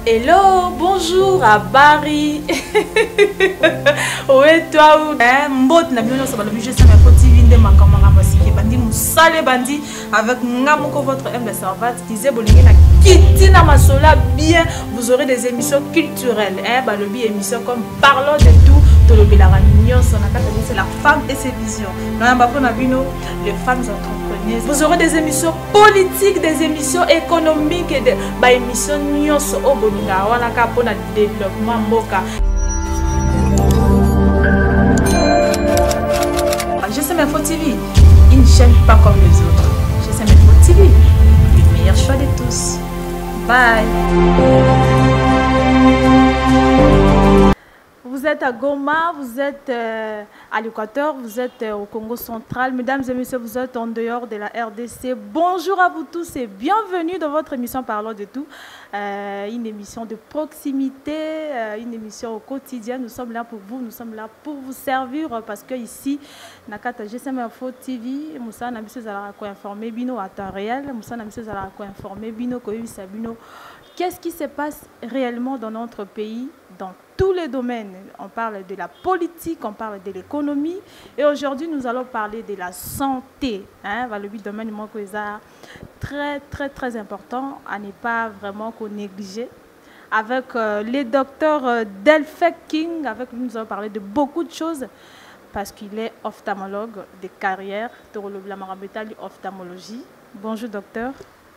Hello, bonjour à Barry. Ouais, toi, mbot na bino ça va le budget ça m'a foti vinde makamanga masiki bandi musale bandi avec ngamoko votre humble servante disait bolingi na kitina masola bien vous aurez des émissions culturelles balobi émissions comme parlons de tout tolobelaka nyonso na kata c'est la femme et ses visions na mbako na bino les femmes entrepreneuses vous aurez des émissions politiques des émissions économiques et des émissions nyonso o bolinga wana ka pona développement mboka. GSM Info TV, une chaîne pas comme les autres. GSM Info TV, le meilleur choix de tous. Bye. Vous êtes à Goma, vous êtes à l'Équateur, vous êtes au Congo central. Mesdames et messieurs, vous êtes en dehors de la RDC. Bonjour à vous tous et bienvenue dans votre émission Parlons de tout. Une émission de proximité, une émission au quotidien. Nous sommes là pour vous, nous sommes là pour vous servir parce que ici, Nakata GSM Info TV, Moussa Namisé Zala informé Bino à temps réel, Moussa Namisé Zala informé Bino Koyusa Bino. Qu'est-ce qui se passe réellement dans notre pays, dans tous les domaines? On parle de la politique, on parle de l'économie. Et aujourd'hui, nous allons parler de la santé. Le domaine très important à ne pas vraiment négliger. Avec le docteur Delphin King, avec lui, nous allons parler de beaucoup de choses. Parce qu'il est ophtalmologue de carrière, ophtalmologie. Bonjour, docteur.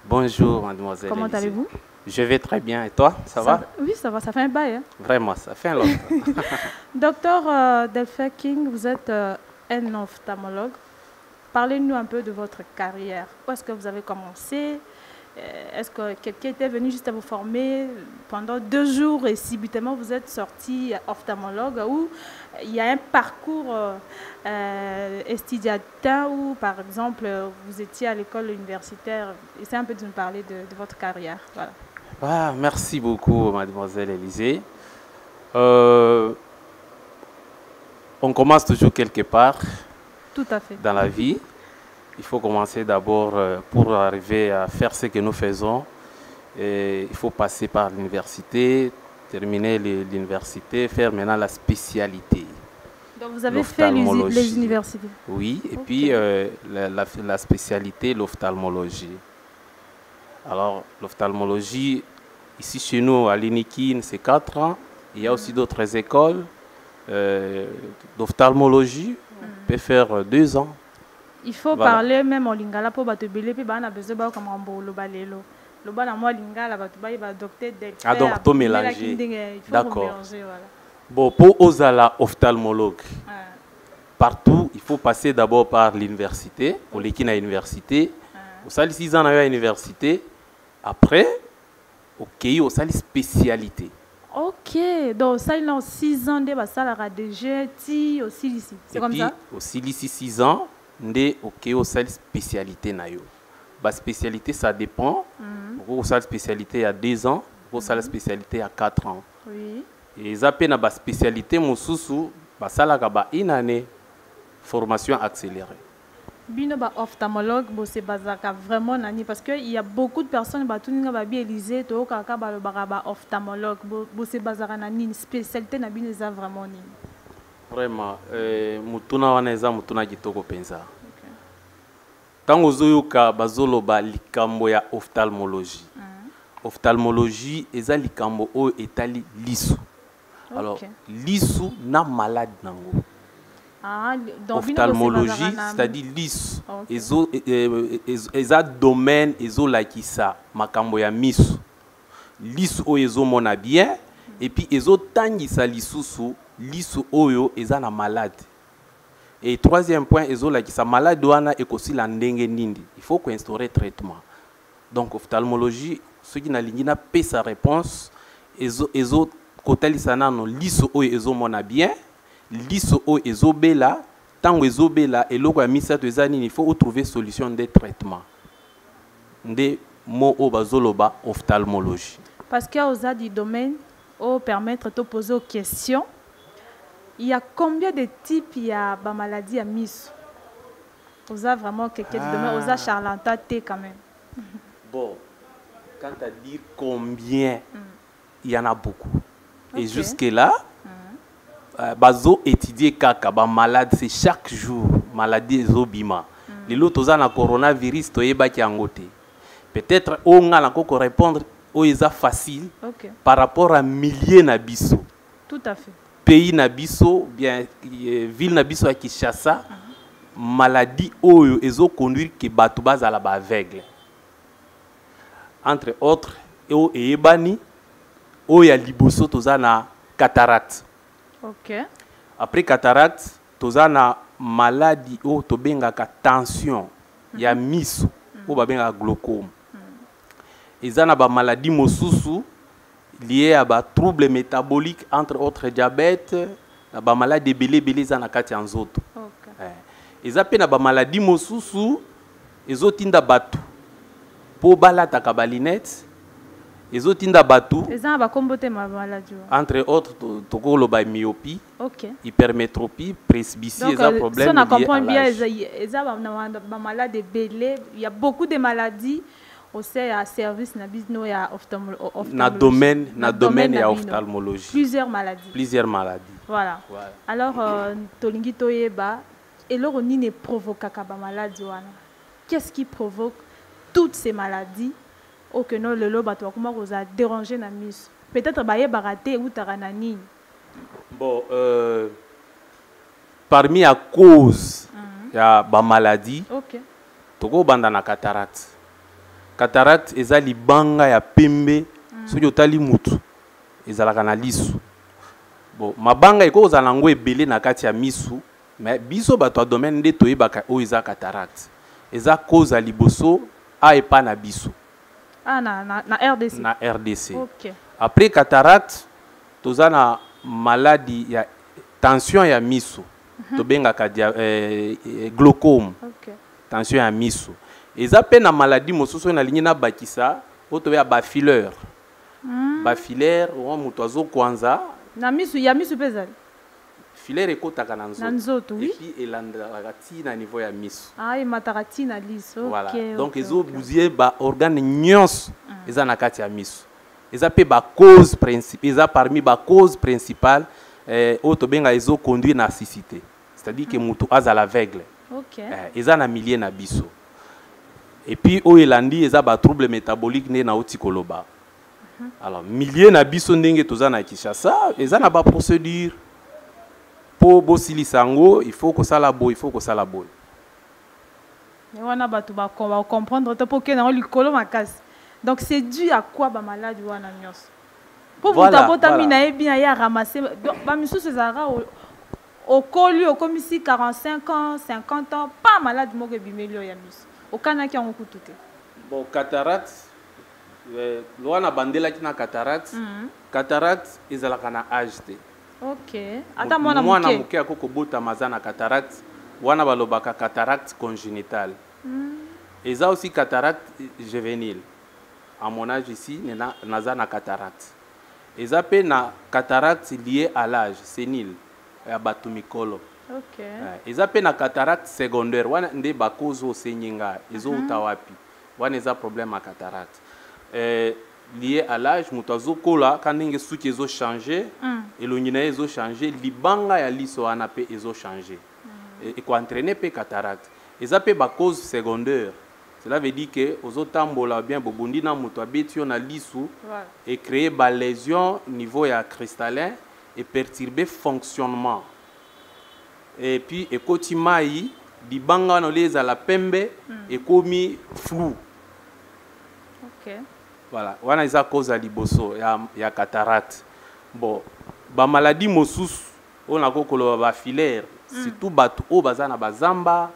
Bonjour, mademoiselle. Comment allez-vous? Je vais très bien. Et toi, ça va? Oui, ça va. Ça fait un bail. Hein? Vraiment, ça fait un long temps. Docteur Delphin King, vous êtes un ophtalmologue. Parlez-nous un peu de votre carrière. Où est-ce que vous avez commencé? Est-ce que quelqu'un était venu juste à vous former pendant 2 jours et subitement vous êtes sorti ophtalmologue ou il y a un parcours estudiantin ou par exemple vous étiez à l'école universitaire? Essayez un peu de nous parler de votre carrière. Voilà. Ah, merci beaucoup, mademoiselle Élisée. On commence toujours quelque part. Tout à fait. Dans la vie. Il faut commencer d'abord, pour arriver à faire ce que nous faisons, et il faut passer par l'université, terminer l'université, faire maintenant la spécialité. Donc vous avez fait les universités? Oui, et puis la spécialité, l'ophtalmologie. Alors l'ophtalmologie, ici chez nous à l'Inikine, c'est 4 ans. Il y a aussi d'autres écoles d'ophtalmologie, on peut faire 2 ans. Il faut parler même en lingala pour te belé puis on a besoin de comme un le balelo. Le bal à moi lingala va te docteur d'expert. Ah donc tout mélanger. D'accord. Voilà. Bon pour osala ophtalmologue. Partout il faut passer d'abord par l'université. Pour les qui na université. Au sali 6 ans à l'université. Après ok au sali spécialité. Ok, donc ça il a 6 ans de basala DG ti aussi ici. C'est comme ça? Aussi ici 6 ans. Ndé ok au salle spécialité na yo. Ba spécialité ça dépend. Au salle spécialité à 2 ans, au salle spécialité à 4 ans. Oui. Et zappé na ba spécialité mususu ba sala ka ba une année formation accélérée. Bino ba ophtalmologue bo se bazaka vraiment nani parce que il y a beaucoup de personnes ba tuninga ba bi Élysée to kaka ba le ba ophtalmologue bo se bazaka nani spécialité na bino za vraiment nini? Vraiment, mutuna waneza mutuna kitoko penza. Tango zoyoka bazoloba likambo ya ophtalmologie. Ophtalmologie eza likambo o etali lisu. Alors, lisu na malade nango. Ophtalmologie, c'est-à-dire lisu. Eza domaine ezo lakisa makambo ya misu. Lisu o ezo mona bien et puis ezo tangisa lisusu. Lisu oyo eza na malade. Et troisième point, ezola ki sa malade wana ekosi la ndenge nindi. Il faut qu'on instaure traitement. Donc ophtalmologie, ceux qui na lingina paie sa réponse, ezo kotalisa nano lisu oyo ezo mona bien, lisu oyo ezo bela, tango ezo bela eloko ya misato eza nini, il faut trouver solution de traitement. Nde mo o bazoloba ophtalmologie. Parce qu'il y a aux du domaine au permettre de poser aux questions. Il y a combien de types il y a de maladies à Miss? Vous avez vraiment quelqu'un de demain, vous avez charlatan quand même. Bon, quand tu dis combien, il y en a beaucoup. Et jusque-là, bazo étudier kaka, ba malade, c'est chaque jour, maladie zobima. Les autres ont un coronavirus, to yeba ki angote. Peut-être, on a encore répondre, o eza facile par rapport à milliers nabiso. Tout à fait. Pays nabiso, bien, ville nabiso à Kinshasa, maladie oyo ezo conduire que bato bazala ba aveugle. Entre autres, o eyebani, o ya liboso toza na cataracte. Après cataracte, toza na maladie o to bengaka tension, ya miso, o ba benga glaucome. Eza na ba maladie mosusu lié à ba troubles métaboliques, entre autres diabète, na ba maladie belé za na kati ya nzoto. Eza pe na ba maladie mosusu ezotinda batu po balataka ba linette, ezotinda batu eza ba kombote ma maladie, entre autres tokolo ba myopie, hypermétropie, presbytie, eza problème. Donc si on comprend bien, eza ba maladie belé, il y a beaucoup de maladies au service na business ya ophtalmologie. Na domaine ya ophtalmologie. Plusieurs maladies. Voilà. Alors tolingi toyeba et loro ni ne provoque ba maladie wana. Qu'est-ce qui provoque toutes ces maladies au que non le loba to comment vous a dérangé na mis? Peut-être ba yeba raté ou taranani. Bon parmi à cause ya ba maladie. Toko banda na cataracte. Cataracte eza libanga ya pembe soki otali mutu ezalaka na lisu. Bon mabanga eko ozala ngo ebele na kati ya misu, mais biso bato a domaine nde toyebaka oyo eza cataracte. Eza cause ya liboso a epa na biso. Na RDC. Na RDC. Après cataracte toza na maladie ya tension ya misu. To bengaka glaucome. Tension ya misu. Eza pe na maladie mosusu na ligne na bakisa oto ya bafileur. Bafileur o mutu azo kwanza na misu ya misu pezali. Filaire ekotaka na nzoto. Et puis elandaka ti na niveau ya misu. Et mataka ti na liso. Voilà. Donc ezo bouzier ba organe nyonso eza na kati ya misu. Eza pe ba cause principale, eza parmi ba cause principale oto benga ezo conduire na cécité. C'est-à-dire que mutu azala aveugle. Eza na milliers na biso. Et puis au elandi eza ba trouble métabolique ne na otikoloba. Alors milliers na biso ndenge toza na Kinshasa, eza na ba procédure pour bosili sango, il faut que ça la boy, il faut que ça la boy. Mais on a ba to ba comprendre to pour que na likolo makasi. Donc c'est dû à quoi ba maladie wana nyos. Pour vous d'abota mina e bien ya ramasser ba misu cezara au colu au comme ici 45 ans, 50 ans, pas malade mo ke bimelio ya misu. Okana ki yango kutute. Bon cataracte loana bandela ki na cataracte. Cataracte ezalaka na âge te. Ata mwana muke akoko bota mazana cataracte wana balobaka cataracte congénitale. Eza aussi cataracte juvénile. À mon âge ici naza na cataracte. Eza pe na cataracte lié à l'âge sénile ya batumikolo. Eza pe na cataracte secondaire wana nde bakozo senyinga ezo utawapi wana eza problème à cataracte lié à l'âge mutazo kola kanenge suki ezo changer elongina ezo changer libanga ya liso wana pe ezo changer et ko entraîner pe cataracte eza pe ba cause secondaire. Cela veut dire que ozo tambola bien bobundi na muto abeti na lisu et créer ba lésion niveau ya cristallin et perturber fonctionnement. Et puis ekoti mai dibanga no leza la pembe ekomi flou. Voilà, wana eza cause ya liboso ya cataracte. Bon, ba maladie mosusu on a kokolo ba filaire, surtout batu o bazana bazamba,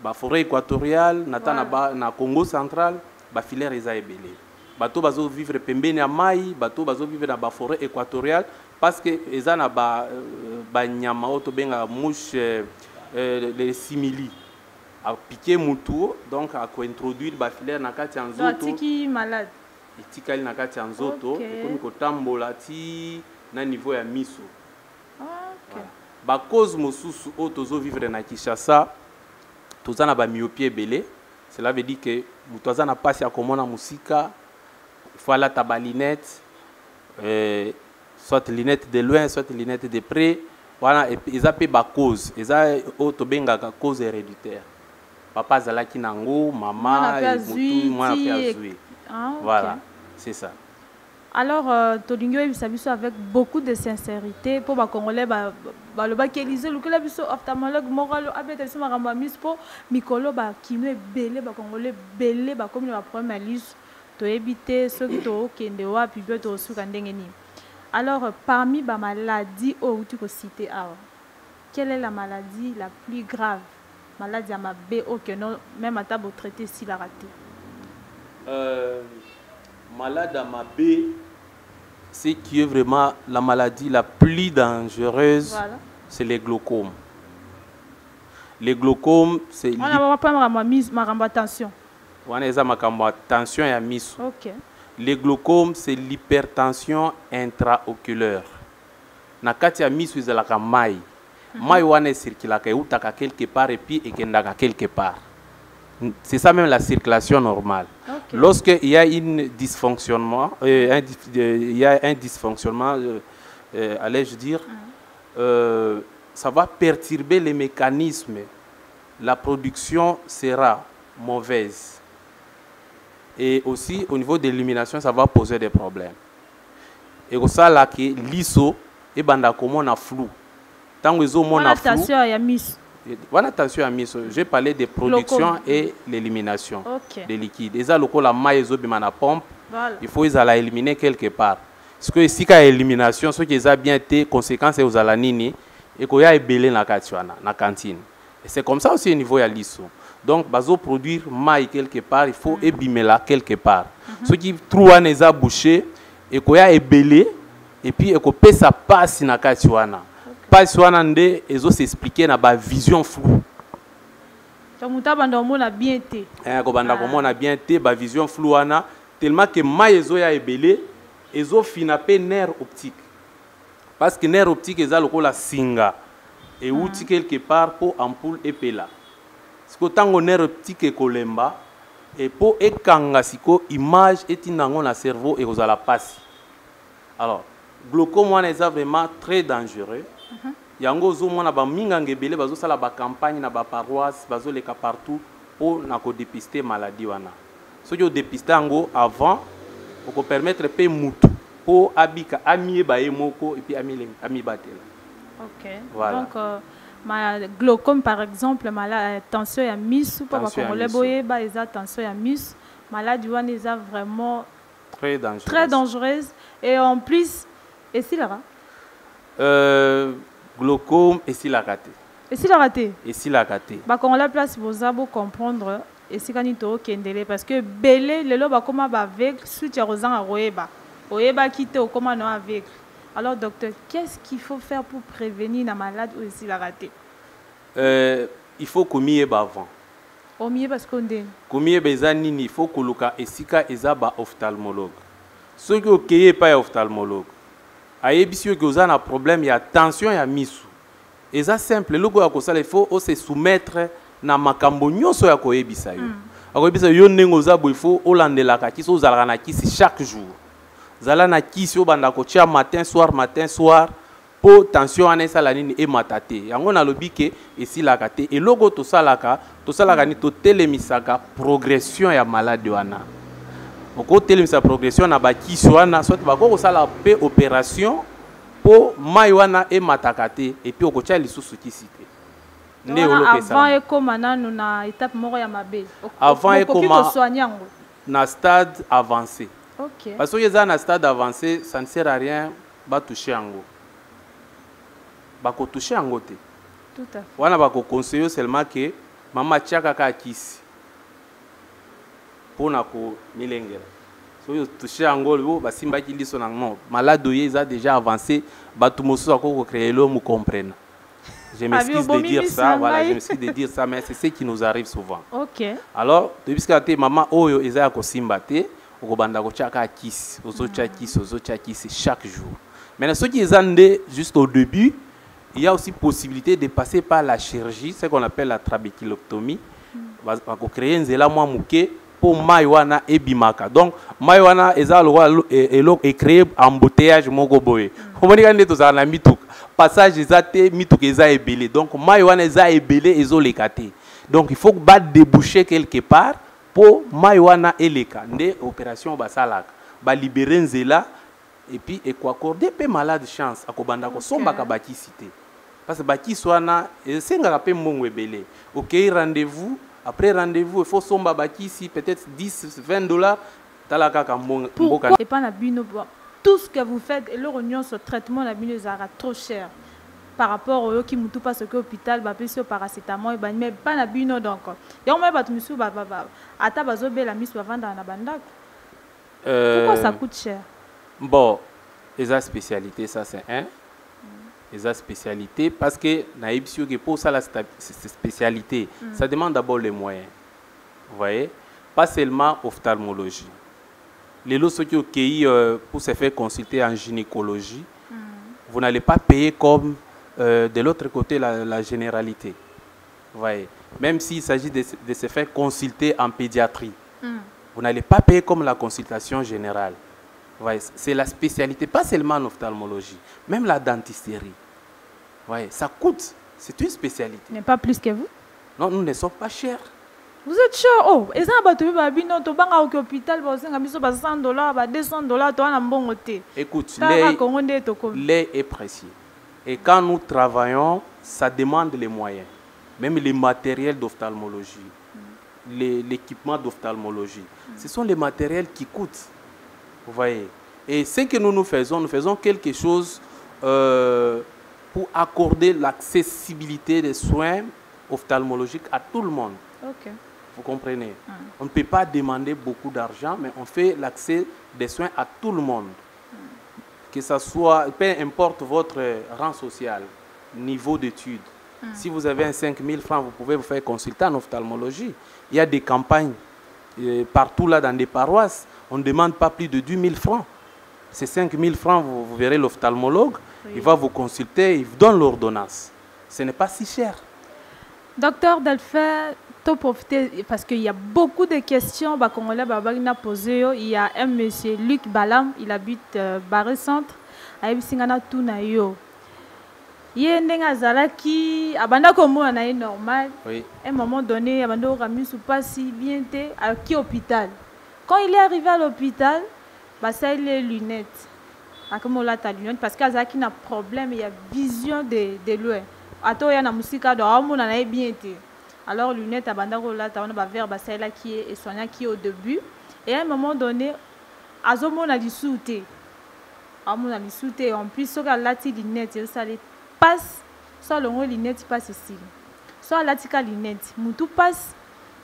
ba forêt équatoriale, na Congo central, ba filaire eza ebele. Bato bazo vivre pembeni ya mai, bato bazo vivre na ba forêt équatoriale parce que eza na ba nyama oto benga mouche les simili a piquer mutu donc a ko introduire ba filaire na kati ya nzoto. Tiki malade. Itikali na kati ya nzoto ekomi kotambola ti na niveau ya miso. Ba cause mosusu o tozo vivre na Kinshasa toza na ba myopie belé. Cela veut dire que mutu aza na pasi ya komona musika, il faut la tabalinette, soit lunettes de loin, soit lunettes de près. Voilà, et ils appellent la cause. Ils appellent la cause héréditaire. Papa Zalaki Nango, maman, moi, voilà, c'est ça. Alors, Tolingyo est avec beaucoup de sincérité pour les Congolais, le ophtalmologue moral, pour Mikolo, qui nous est belé, Congolais belé, comme le premier liste, to éviter ceux qui ont Kendewa, puis d'autres sous Kandengeni. Alors, parmi les maladies où tu peux citer, quelle est la maladie la plus grave? Maladie à ma B, ok, non, même à table traité si la raté. Malade à ma B, c'est qui est vraiment la maladie la plus dangereuse, voilà. C'est les glaucomes. Les glaucomes, c'est... On n'a pas ma tension. On a ma tension et mise. Ok. Les glaucomes, c'est l'hypertension intraoculaire. Na kati ya mise la kamai. Mai wane circule quelque part et puis ekendaka quelque part. C'est ça même la circulation normale. Okay. Lorsqu'il y a un dysfonctionnement, allais-je dire, ça va perturber les mécanismes. La production sera mauvaise. Et aussi, au niveau de l'élimination, ça va poser des problèmes. Et pour ça, là, l'ISO, et banda comme on flou. Tant que on a flou. Attention à mise. J'ai parlé de production et l'élimination des liquides. Et ça, la maille la pompe, il faut les éliminer quelque part. Parce que si il y a élimination, ce qui est bien été, conséquence est aux alanini, et qu'il y a ébélé dans la cantine. Et c'est comme ça aussi au niveau de l'ISO. Donc, bazo produire maille quelque part, il faut ébimer là quelque part. Ce qui trouve un bouché, et qu'il y a ébélé, et puis il peut ça passe dans la cantine. Pas souvent ndé ezo s'expliquer na ba vision floue. Tamuta banda mo na bien té. Ko banda ko mo na bien té ba vision floue ana tellement que mai ezo ya ebelé ezo finape nerf optique. Parce que nerf optique eza lokola singa et outi quelque part pour ampoule epela. Siko tango nerf optique e kolemba et pour ekanga siko image etinango na cerveau et kozala passe. Alors, glaucome wana eza vraiment très dangereux. Yango zo mona ba minga ngebele bazo sala ba campagne na ba paroisse bazo leka partout pour na ko dépister maladie wana. So yo dépister ngo avant pour ko permettre pe mutu pour abika amie ba emoko et puis ami batela. OK. Voilà. Donc ma glaucome par exemple tension ya misu pour ba congolais boye ba eza tension ya misu maladie wana eza vraiment très dangereuse. Très dangereuse et en plus et si là glaucome et si la raté. Et si la raté. Et si la raté. Bah quand on la place vous avez comprendre et si quand il to kendele parce que belé le loba comment ba avec suite à rozan a oeba quitter au comment non avec. Alors docteur, qu'est-ce qu'il faut faire pour prévenir la maladie ou si la raté? Il faut commier avant. Au mieux parce qu'on dit. Commier bezanini il faut koluka esika ezaba ophtalmologue. Ceux qui okeye pas ophtalmologue. Aïebisio que vous avez un problème, il y a tension, il y a misu. Et ça simple, le gars il faut se soumettre na makambo nyonso ya koyebisa yo. Akoyebisa yo nengoza bo il faut olandela ka kiso zalaka na kisi chaque jour. Zala na kisi o banda ko tia matin soir pour tension ana sala nini e matate. Yango na lobi ke esi la kate et logo to salaka ni to telemisaka progression ya maladie wana. Au côté de sa progression, on a bâti soit la opération pour maïwana et matakate et puis au côté les sous-cité. Avant et comme on a étape mort ya mabe. Avant et comme na stade avancé. OK. Parce que les na stade avancé, ça ne sert à rien ba toucher ango. Ba ko toucher ango te. Tout à fait. Wana ba ko conseiller seulement que mama tiaka ka kisi. Pour nako milengera. So yo toucher angolo ba simba ki liso na non. Malade a déjà avancé, ba tout moso ko créer l'homme comprenne. Je m'excuse de dire ça, voilà, je m'excuse de dire ça mais c'est ce qui nous arrive souvent. OK. Alors, depuis que maman oyo eza ko simba te, ko banda ko chaka kisi, ozo chakisi chaque jour. Maintenant ceux qui andé juste au début, il y a aussi possibilité de passer par la chirurgie, ce qu'on appelle la trabéculoptomie. Va ko créer nzela mwa muke pour Maïwana et Bimaka. Donc, Maïwana est créé embouteillage Mogoboé. On va dire que ça mituk. Passage exacté, mituk est ébélé. Donc, Maïwana est ébélé et les katé. Donc, il faut que déboucher quelque part pour Maïwana et les cas. Des opérations basalak. Ba libérer Nzela et puis et quoi accorder peu malade chance à Kobanda ko somba ka baki cité. Parce que baki soana c'est nga pe mbongo ébélé. OK, rendez-vous. Après rendez-vous, il faut somba baki ici peut-être 10 $20 talaka ka mbongo. Et pas na bino tout ce que vous faites et le réunion ce traitement na bino zara trop cher par rapport au qui mutu parce que hôpital ba pesi paracétamol ba mais pas na bino donc. Ya on m'a ba tumisu ba ata bazo be la mise ba vendre na bandako. Pourquoi ça coûte cher? Bon, les spécialités, ça c'est un. Les spécialités, parce que pour ça, la spécialité, ça demande d'abord les moyens. Vous voyez? Pas seulement ophtalmologie. Les lots qui pour se faire consulter en gynécologie, vous n'allez pas payer comme de l'autre côté la généralité. Vous voyez? Même s'il s'agit de se faire consulter en pédiatrie. Vous n'allez pas payer comme la consultation générale. C'est la spécialité, pas seulement en ophtalmologie, même la dentisterie. Ça coûte, c'est une spécialité. Mais pas plus que vous? Non, nous ne sommes pas chers. Vous êtes cher? Oh, et ça va te faire bien, tu vas au hôpital, $100, $200, tu as un bon côté. Écoute, l'air est précieux. Et quand nous travaillons, ça demande les moyens, même les matériels d'ophtalmologie. L'équipement d'ophtalmologie. Ce sont les matériels qui coûtent. Vous voyez. Et ce que nous faisons quelque chose pour accorder l'accessibilité des soins ophtalmologiques à tout le monde. Okay. Vous comprenez? On ne peut pas demander beaucoup d'argent, mais on fait l'accès des soins à tout le monde. Que ce soit, peu importe votre rang social, niveau d'études. Si vous avez un 5 000 francs, vous pouvez vous faire consulter en ophtalmologie. Il y a des campagnes partout là dans des paroisses. On ne demande pas plus de 10 000 francs. C'est 5 000 francs, vous verrez l'ophtalmologue. Oui. Il va vous consulter, il vous donne l'ordonnance. Ce n'est pas si cher. Docteur Delphin, tu profiter parce qu'il y a beaucoup de questions qu'on a posées. Il y a un monsieur Luc Balam, il habite Barré Centre. Il a tout Azalaki, abanda komo na normal. Oui. À un moment donné, abanda rami sou pas si bien à qui hôpital. Quand il est arrivé à l'hôpital, bah ça il les lunettes. À comment là ta lunette parce qu'Azaki n'a problème, il y a vision de loin. Ato ya na musika do amu na bien été. Alors lunettes abanda ko là ta on va vers bah ça là qui est soignant qui est au début et à un moment donné azomo na disouté. Amu na disouté en plus so ka lati lunettes ça les passe, soit l'ongo lunette passe ici. Soit la tika lunette, moutou passe,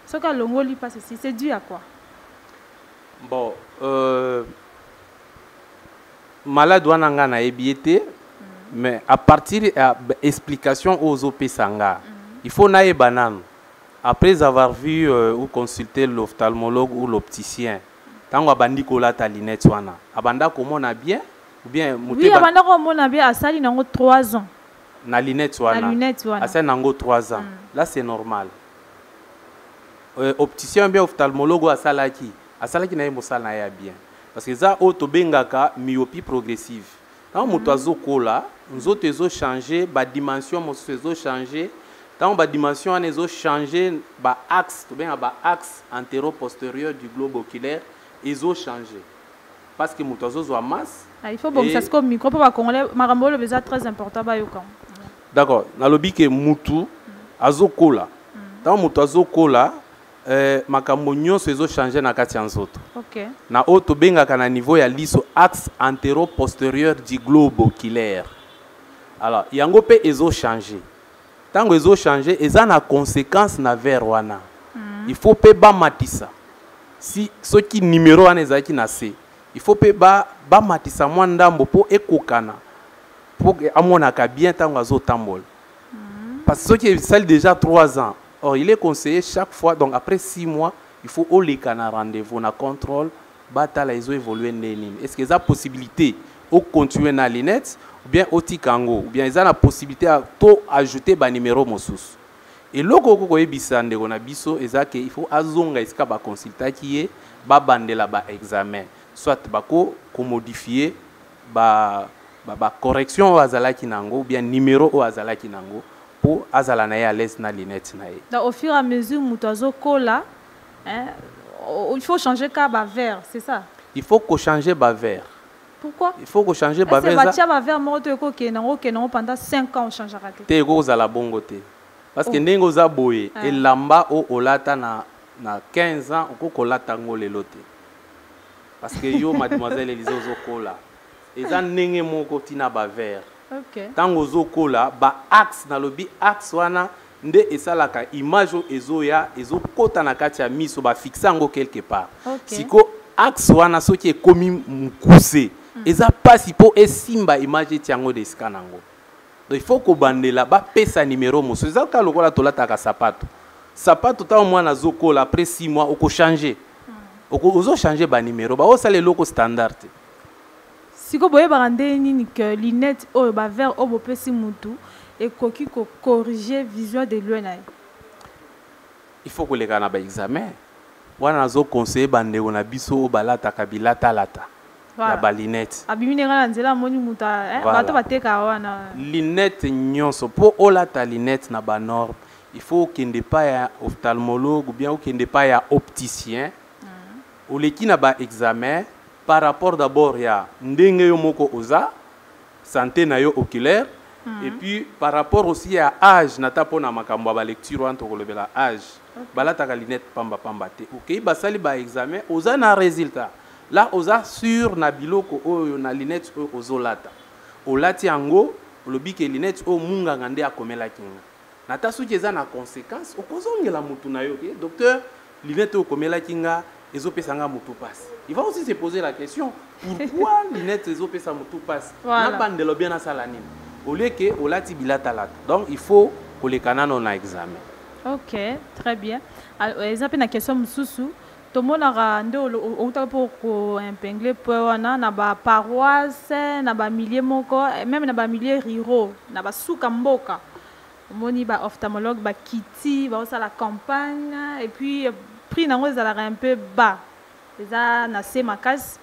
soit que l'ongo lui passe ici. C'est dû à quoi? Bon, malade ouananga na ebiété, mais à partir de l'explication aux OP Sanga, il faut naïe banane. Après avoir vu ou consulté l'ophtalmologue ou l'opticien, tant abandi kola ta lunette ouana, abanda comment on a bien ou bien oui, abanda comment on a bien à ça il y a 3 ans. Na lunette wana. À ça nango 3 ans. Là c'est normal. Opticien bien ophtalmologue à salaki na yemo sala ya bien. Parce que ça auto bengaka myopie progressive. Tant moto azokola, nous autres ezo changer ba dimension mo ezo changer. Tant ba dimension an ezo changer ba axe, to bien ba axe antéro-postérieur du globe oculaire ezo changer. Parce que moto azo zo masse. Il faut bon ça se comme micro pour ba congolais marambo le besoin très important ba yoka. D'accord. Nalobi ke mutu azokola. Tant mutu azokola, makambo nyonso ezo changer na kati ya nzoto. OK. Na oto bengaka na niveau ya liso axe antéro-postérieur du globe oculaire. Alors, yango pe ezo changer. Tango ezo changer, eza na conséquence na vers wana. Il faut pe ba matisa. Si ce qui numéro wana ezaki na C, il faut pe ba matisa mwandambo po ekokana. Pour que amonaka bien tango azo tambol. Parce que ceux qui salent déjà 3 ans. Or, il est conseillé chaque fois, donc après 6 mois, il faut au les canards rendez-vous, na contrôle, batala ils ont évolué n'enim. Est-ce qu'ils ont la possibilité de continuer na lunette ou bien au tikango ou bien ils ont la possibilité à tout ajouter ba numéro mossus. Et loko ko yebisa ndeko na biso ezake il faut azonga esika ba consulta ki ye ba bandela ba examen soit bako ko modifier ba correction o azalaki nango ou bien numéro o azalaki nango pour azala na ye à l'aise na lunette na ye. Donc au fur et à mesure mutazo kola il faut changer ka ba vert, c'est ça? Il faut ko changer ba vert. Pourquoi? Il faut ko changer ba vert. Est-ce que ba vert moto ko ke nango pendant 5 ans on changera te? Te ko za la bongo te. Parce que ndengo za boye et lamba o olata na 15 ans ko kolata ngo lelo te. Parce que yo mademoiselle Elise ozokola eza ndenge moko tina ba vert. OK. Tango ozokola ba axe na lobi axe wana nde esalaka image ezoya ezokota na kati ya miso ba fixa ngo quelque part. Okay. Siko axe wana soki ekomi mukuse eza pasi po esimba image tiango de scanango. Donc il faut ko bandela ba pesa numéro moso eza ka lokola tolataka sapato. Sapato ta mwana zokola après 6 mois oko changer. Ozo changer ba numéro ba osale loko standard. Siko boye barande nini que lunette o ba vert o bo pesi mutu et koki ko corriger vision de loin. Il faut que les gars na ba examen. Wana zo conseiller bande na biso o balata kabilata lata. Ya ba lunette. Abimine ngana nzela moni muta bato bateka wana. Lunette nyonso po olata lunette na ba norme. Il faut qu'il n'y ait pas ya ophtalmologue ou bien qu'il n'y ait pas ya opticien. Ou les qui na ba examen par rapport d'abord ya ndenge yo moko oza santé na yo oculaire et puis par rapport aussi à âge nata pona makambo ba lecture wan to kolobela âge balata ka lunette pamba pamba te OK basali ba examen oza na résultat là oza sur na biloko oyo na lunette oyo ozolata olati yango olobi ke lunette o munga ngande akomela kinga nata suki eza na conséquence okozongela mutu na yo ke docteur lunette o komela kinga ezopesanga mutu passe. Il va aussi se poser la question pourquoi lunette ezopesa mutu passe. Na bandelo bien na salanine. Au lieu que olati bilata lat. Donc il faut que les canons na examen. OK, très bien. Alors ezapé na question mususu to monaka ndo outa pour ko impingler po wana na ba paroisse na ba millier moko même na ba millier riro na ba suka mboka. Moni ba ophtalmologue ba kiti ba osa la campagne et puis prix nango ezalaka un peu bas eza na se makasi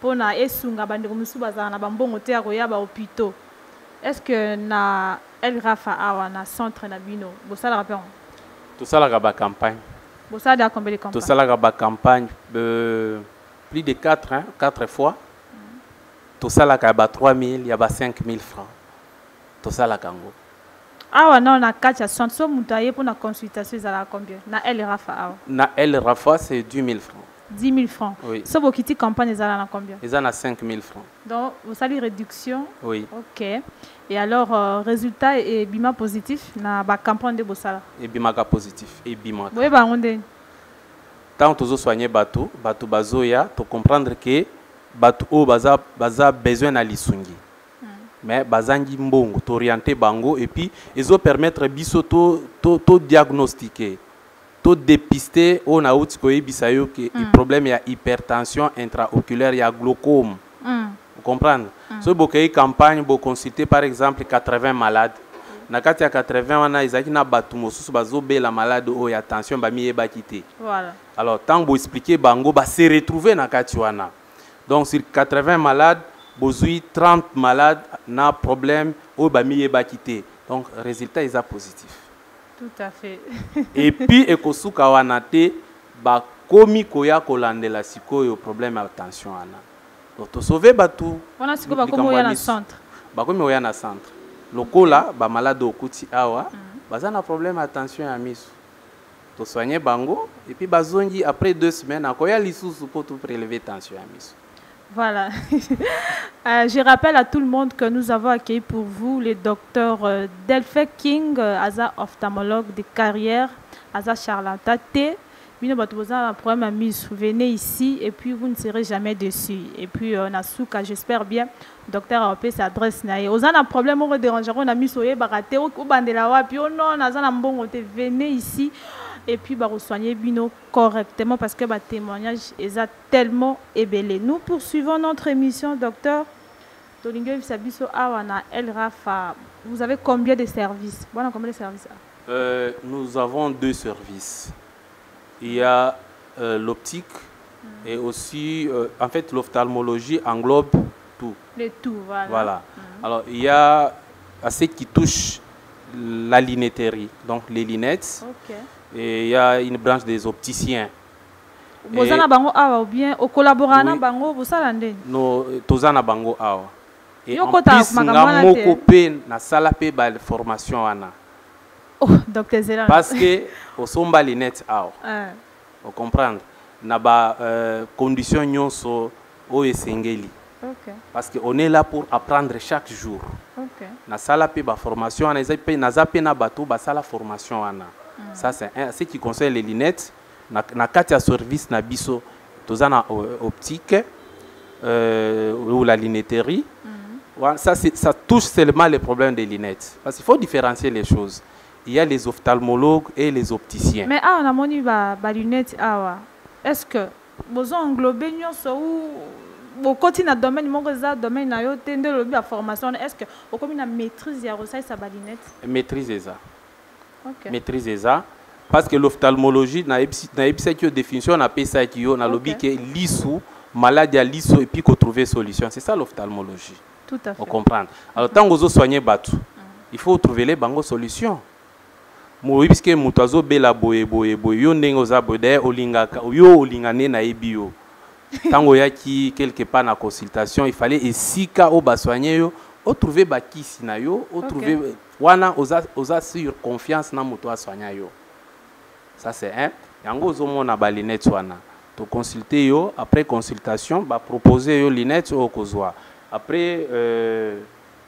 pona esunga bandeko musu bazala na bambongo te ya koya ba hôpitaux. Est-ce que na El Rafa awa na centre na bino bosalaka pe tout ça la ba campagne bosala combien de campagne tout ça la ba campagne plus de 4 fois tout ça la ba 3000 ya ba 5000 francs tout ça la kango. Ah non, na kacha so mutaye pour la consultation ezala combien? Na El Rafa awa. Na El Rafa c'est 10 000 francs. 10 000 francs. Oui. So bokiti campagne ezala na combien? Ezala na 5 000 francs. Donc vous savez réduction? Oui. OK. Et alors résultat et bima positif na ba campagne de bosala. Et bima ka positif et bima. Boye ba onde. Tant tozo soigner bato bazoya to comprendre que bato o baza besoin na lisungi. Mais bazangi mbongo t'orienter bango et puis ils ont permettre biso to diagnostiquer to dépister on a outi ko bisayo que le problème ya hypertension intraoculaire ya glaucome. Vous comprenez? So bokay campagne bo consulter par exemple 80 malades na kati ya 80 wana izaki na batu mosusu bazobela malade o ya tension ba miyeba kité. Voilà. Alors tant bo expliquer bango ba se retrouver na kati wana. Donc sur 80 malades bozui 30 malades na problème au bamiye bakité. Donc résultat est positif. Tout à fait. Et puis ekosuka wana te ba komi koya kolandela sikoyo problème à tension ana. Donc to sauver batu. Wana siko ba komi oya na centre. Ba komi oya na centre. Lokola ba malade okuti awa baza na problème à tension ya miso. To soigner bango et puis bazongi après 2 semaines akoya lisusu pour tout prélever tension ya miso. Voilà. Je rappelle à tout le monde que nous avons accueilli pour vous le docteur Delphin King, Aza ophtalmologue de carrière, Aza charlatan. Vous avez un problème à mise, venez ici et puis vous ne serez jamais déçus. Et puis Nasuka, j'espère bien, docteur a fait sa adresse. Vous avez un problème, on va déranger, on a mis sur les baratés, on va bandela, puis non, on a un bon côté, venez ici. Et puis bah, soigner Bino correctement parce que bah, témoignage est tellement ébellé. Nous poursuivons notre émission, docteur. Tolingue Sabiso Awana El Rafa. Vous avez combien de services? Bon, combien de services? Nous avons deux services. Il y a l'optique et aussi, en fait, l'ophtalmologie englobe tout. Le tout, voilà. Voilà. Alors, il y a ce qui touche la lunetterie, donc les lunettes. Ok. Et il y a une branche des opticiens. Vous avez ou bien au collaborat na bango vous savez no tozana bango awa. Et Yo en kota plus makamana nga te. moko pe na sala pe ba formation wana. Oh, docteur Zélan. Parce que au somba lunettes awa. Vous comprenez? Na ba condition nyonso o esengeli. Ok. Parce qu'on est là pour apprendre chaque jour. Ok. Na sala pe ba formation wana na zape na bato ba sala formation wana. Ça c'est ce qui concerne les lunettes. Na kati ya service na biso tozana optique ou la lunetterie. Ça touche seulement les problèmes des lunettes. Parce qu'il faut différencier les choses. Il y a les ophtalmologues et les opticiens. Mais on a moni ba lunettes awa. Est-ce que vous englobez nyonso ou au quotidien domaine moko za domaine na yo tende le bi formation est-ce que au comme na maîtrise ya rosai sa ba lunettes? Maîtriser ça. OK. Maîtriser ça. Parce que l'ophtalmologie, na définition, on appelle ça qui on a lobby que l'issue, maladie à l'issue et puis qu'on trouve solution. C'est ça l'ophtalmologie. Tout à fait. On comprend. Alors, tant que vous soignez Batu, il faut trouver les bango solutions. Moi, puisque mutazo bela boye yo nengo za boye olingaka yo olingane na ebio. Tango yaki quelque part na consultation, il fallait esika o ba soigner yo, o trouver ba kisi na yo, o trouver wana oza sur confiance na muto a soigner yo. Ça c'est un. Yango zomo na ba lunettes wana. To consulter yo, après consultation, ba proposer yo lunettes au kozwa. Après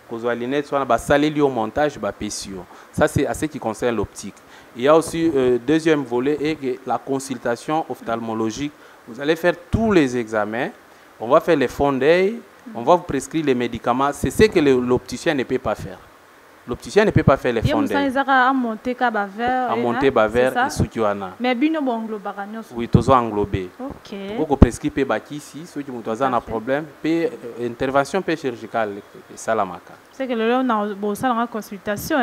kozwa lunettes wana ba saler au montage ba pesio. Ça c'est à ce qui concerne l'optique. Il y a aussi deuxième volet et la consultation ophtalmologique. Vous allez faire tous les examens. On va faire les fonds d'œil, on va vous prescrire les médicaments. C'est ce que l'opticien ne peut pas faire. L'opticien ne peut pas faire les fonds d'œil. À monter bavers et soukiwana. Mais bino bon englobara nyonso. Oui, tozo englobé. OK. Beaucoup prescrire bakisi, ceux qui ont un problème, pe intervention pe chirurgicale salamaka. C'est que le on bon ça en consultation.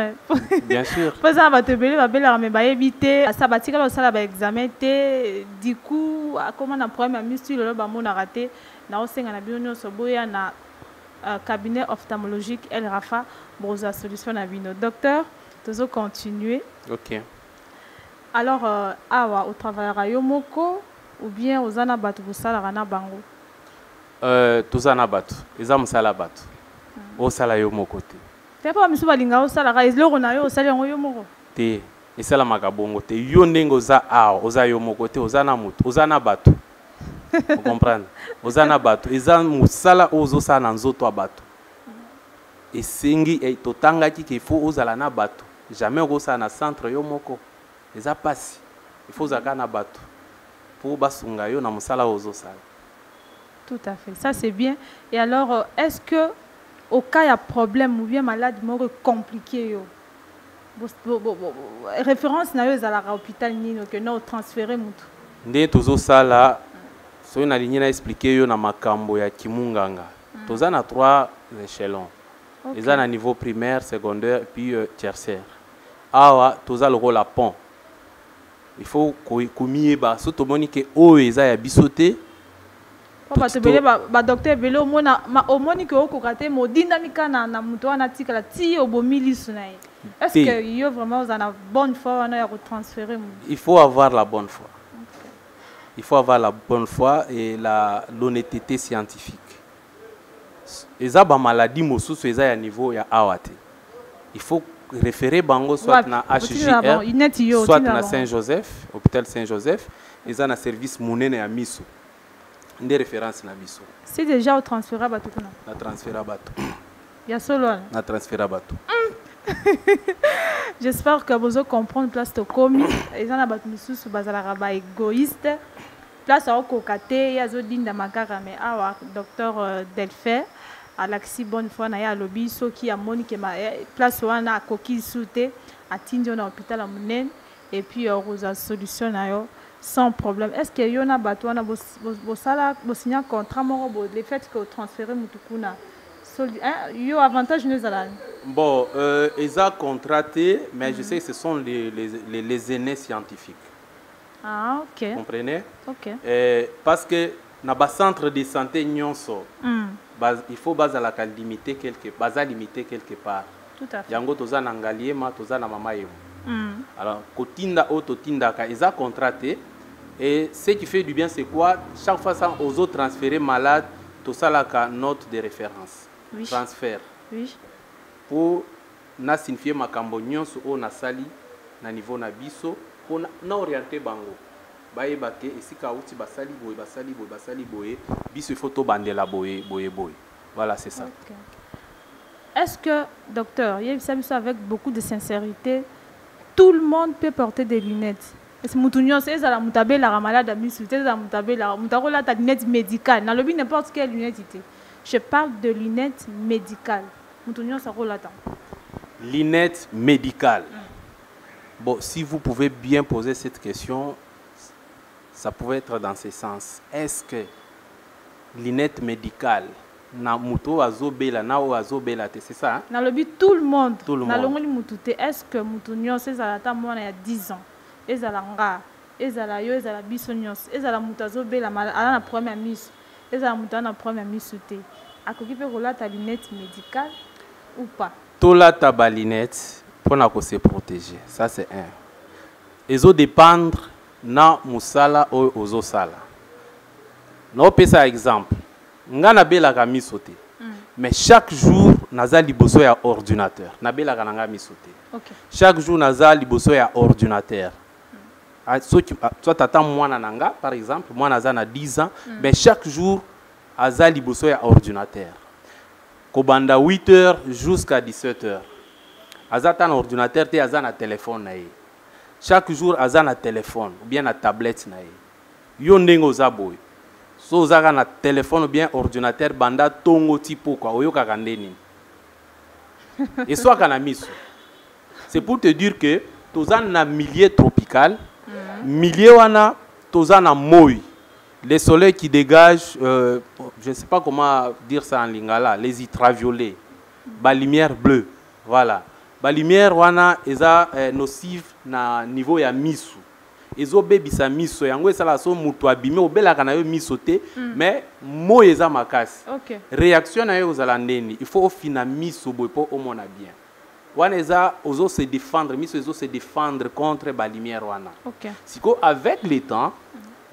Bien sûr. Parce que va te belé va belé mais ba éviter ça batika le ça ba examen té du coup comment on a problème à muscle le ba mon a raté na osenga na bino nyonso boya na cabinet ophtalmologique El Rafa Brosa solution à vino. Docteur, tu continuer. OK. Alors awa au travail à Yomoko ou bien aux anabatu vous sala na bango. Tous anabatu, ils am sala batu. Au sala Yomoko te. T'es pas misu balinga au sala ga izlo na yo sala Yomoko. Te, isala makabongo te. Yo ndengo za oza Yomoko te, ozana mutu, ozana batu. Vous comprenez? Ozana batu, ezan musala ozo sa na nzoto abatu. Et singi et totanga qu'il faut ozala na batu. Jamais oza na centre Yomoko. Eza passe. Il faut zaka na batu. Pour basunga yo na musala ozo sala. Tout à fait. Ça c'est bien. Et alors est-ce que au cas il y a problème ou bien malade moko compliqué yo. Référence na yo ezala ka hôpital nino que no transférer mutu. Ndé tozo sala so na ligne na expliquer yo na makambo ya kimunganga. Toza na 3 échelons. Okay. Ils ont un niveau primaire, secondaire, puis tertiaire. Awa, toza le rôle à pont. Il faut qu'on ba surtout monique o eza ya bisoté. Ba te belé ba docteur belé o mona o monique o kokate mo dynamique na muto na tika la ti obomili sunai. Est-ce que yo vraiment vous en a bonne foi on a retransférer? Il faut avoir la bonne foi. Okay. Il faut avoir la bonne foi et l'honnêteté scientifique. Eza ba maladie mosusu eza ya niveau ya awate. Il faut référer bango soit na HJR, soit na Saint-Joseph, hôpital Saint-Joseph, eza na service munene ya miso. Des références na miso. C'est déjà au transfert à bateau. Na transfert à bateau. Il y a solo. Na transfert à bateau. J'espère que vous comprenez place de commis. Ils ont abattu miso sous bazala raba égoïste. Place au kokate, ya zo dinda makara mais awa docteur Delphin Alexis bonne fois na ya lobby so qui a monique ma place wana koki souté a tindio na hôpital amunen et puis rosa solution na yo sans problème. Est-ce que yona batwana bo sala bo signer contrat moko bo le fait que transférer mutukuna Yo avantage nous allons. Bon, ils ont contracté, mais je sais que ce sont les aînés scientifiques. Ah, ok. Vous comprenez? Ok. Parce que dans le centre de santé, il faut limiter quelque part. Tout à fait. Yango toza na ngaliema, toza na mama yemo. Alors, kotinda ototinda ka, ils ont contracté. Et ce qui fait du bien, c'est quoi? Chaque fois, ça, aux autres transférer malade, tout ça là, note de référence. Oui. Transfert. Oui. Pour na signifier makambo nyonso o na sali na niveau na biso pour na orienter bango. Baye bake esika uti basali boye biso photo bandela boye. Voilà, c'est ça. Okay. Est-ce que, docteur, il y a avec beaucoup de sincérité, tout le monde peut porter des lunettes? Est-ce que la mutabe la malade à la mutabe la lunette médicale? Dans le but n'importe quelle lunette. Je parle de lunettes médicales. Lunettes médicales. Bon, si vous pouvez bien poser cette question, ça pouvait être dans ce sens. Est-ce que lunettes médicales, na muto azobela na o azobela te, c'est ça? Dans le but tout le monde. Tout le monde. Est-ce que mutunyo c'est ça la moi il y a 10 ans. Ezalanga, ezala yo, ezala biso nyos, ezala mutu azobela ala na première mise, ezala mutu na première mise te. Akoki pe rola ta lunette médicale ou pas? Tola ta lunette pour se protéger. Ça c'est un. Ezo dépendre na musala ou ozo sala. No pesa exemple. Nga bela ka miso te. Mais chaque jour naza liboso ya ordinateur. Na bela ka nga miso te. Okay. Chaque jour naza liboso ya ordinateur. Soit t'attends moi nanga par exemple, moi naza na 10 ans, mais chaque jour aza liboso ya ordinateur. Kobanda 8h jusqu'à 17h. Aza ta na ordinateur te aza na téléphone na ye. Chaque jour aza na téléphone ou bien na tablette na ye. Yo ndenge oza boy. So oza na téléphone ou bien ordinateur banda tongo tipo kwa oyoka kandeni. Et soit kana miso. C'est pour te dire que toza na milieu tropical. Milieu wana toza na moi, les soleils qui dégagent, je ne sais pas comment dire ça en lingala, les ultraviolets, la lumière bleue, voilà. La lumière wana eza nocive na niveau ya misu. Ezo bebisa miso yango esala so mutu abime obela kana yo miso te, mais moi eza makasi. Okay. Réaction na yo ozala ndeni, il faut ofina miso boy po omona bien. Wana eza ozo se défendre, miso ozo se défendre contre ba lumière wana. Okay. Siko avec le temps,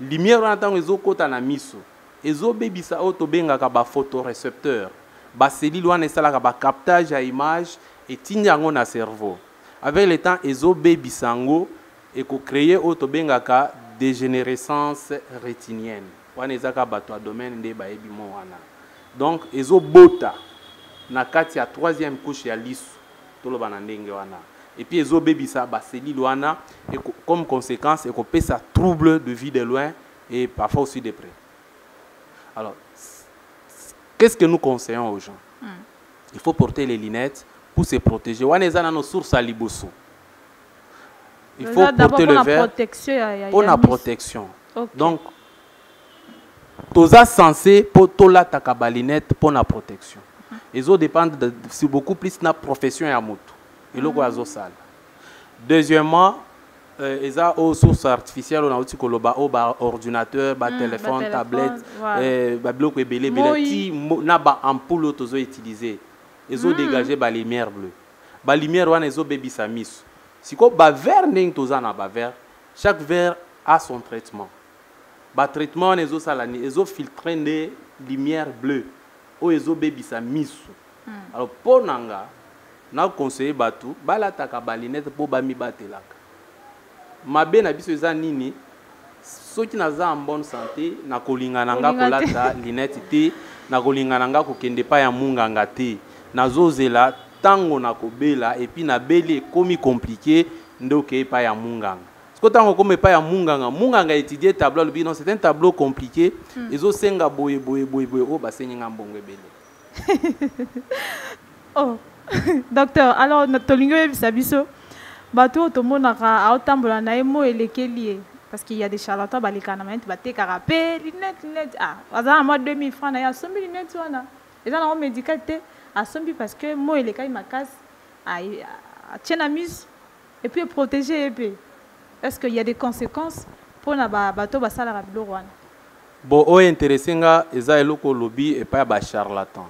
lumière wana tango ezo kota na miso, ezo bebisa auto benga ka ba photorécepteur. Ba cellule wana esala ba captage à image et tinga ngo na cerveau. Avec le temps ezo bebisa ngo et ko créer auto benga ka dégénérescence rétinienne. Wana ezaka ba to domaine nde ba ebi mo wana. Donc ezo bota na kati ya troisième couche ya lisu. Et puis les bébisa baseli wana et comme conséquence et qu'on peut ça trouble de vie de loin et parfois aussi de près. Alors qu'est-ce que nous conseillons aux gens? Il faut porter les lunettes pour se protéger. Wana za na nos sources à liboso. Il faut porter le verre pour la protection. Okay. Donc toza censé pour tola takabalinette pour la protection. Ils dépendent c'est beaucoup plus de la profession et à moto. Et le quoi sale. Deuxièmement, ils ont aux sources artificielles on a aussi koloba au ordinateur, téléphone, tablette, bloc belé qui n'a pas ampoule tozo utiliser. Ils ont dégagé ba lumière bleue. Ba lumière wana ils ont baby samis. Si ko ba verre ning toza na ba verre, chaque verre a son traitement. Ba traitement ils ont salani, ils ont filtré des lumières bleues. O ezo bebisa misu. Alors pour nanga na conseiller batu bala taka balinette pour ba mi batelaka. Mabe na biso eza nini soki naza en bonne santé na kolinga nanga kolata linette te na kolinga nanga kokende pa ya munganga te nazozela tango na kobela et puis na beli komi compliqué ndoke pa ya munganga. Quand on pas ya munganga étudier tableau le non c'est un tableau compliqué ezo senga boye o basenyi ngambongo ebele. Oh docteur alors notre lingo bisabiso bato to monaka aotambola na emo elekeli parce qu'il y a des charlatans balikana ment baté carapé lunette ah azana moi 2000 francs na ya 100 lunettes wana Et dans le médical, à sombi parce que moi, il est quand même ma case, à tienne à mise, et puis protéger. Est-ce qu'il y a des conséquences pour la bateau basala rabilo wana? Bon, o intéressé nga eza eloko lobby et pas ba charlatan.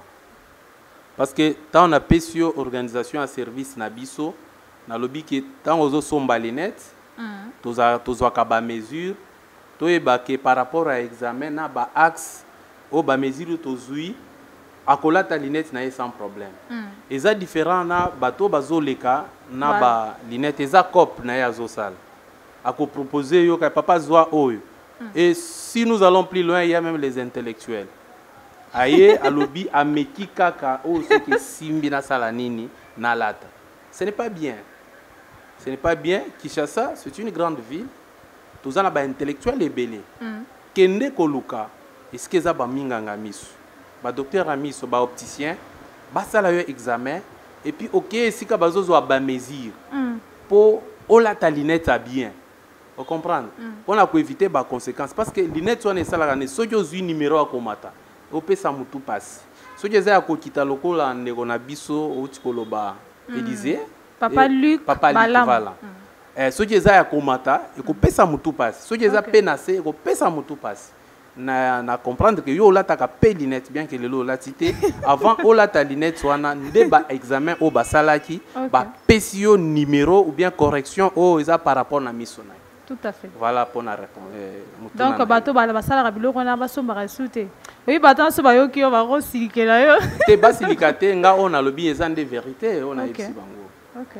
Parce que tant on a PCO organisation à service na biso na lobby que tant ozo somba linette, toza ka ba mesure, to ebake par rapport à examen na ba axe o ba mesure tozui akolata linette na sans problème. Eza différent na bateau bazoleka na ba linette eza cop na ya zo sala. Ako proposer yo ka papa zwa oyo. Et si nous allons plus loin, il y a même les intellectuels. Aye, à lobby, à meki kaka, oh, ce qui simbi na salanini, na lata. Ce n'est pas bien. Ce n'est pas bien. Kinshasa, c'est une grande ville. Tous les intellectuels et belé. Kende koluka, est-ce que ça va minganga misu? Ba docteur amiso, ba opticien, ba sala yo examen. Et puis, ok, si ka bazo zo ba mesure. Pour la talinette à bien. Vous comprenez? On a pu éviter les conséquences. Parce que les lunettes sont les si vous avez un numéro à combattre, vous pouvez ça tout passer. Si vous avez un quitter le col en Negonabiso ou Tikoloba, Élysée, Papa Luc, voilà. Si vous avez un combattre, vous pouvez ça tout passer. Si vous avez un pénassé, vous pouvez ça tout passer. Na comprendre que yo là ta paye lunette bien que le lot là cité avant o là ta lunette soit na débat examen au basalaki ba PCO numéro ou bien correction au isa par rapport na misona. Tout à fait. Voilà pour la réponse. Donc, bateau basala rabilo on a basomba rasute. Oui, bateau so bayo ki on va rosiliquer là yo. Te basilikate nga on a lobby ezan de vérité on a ici bango. OK.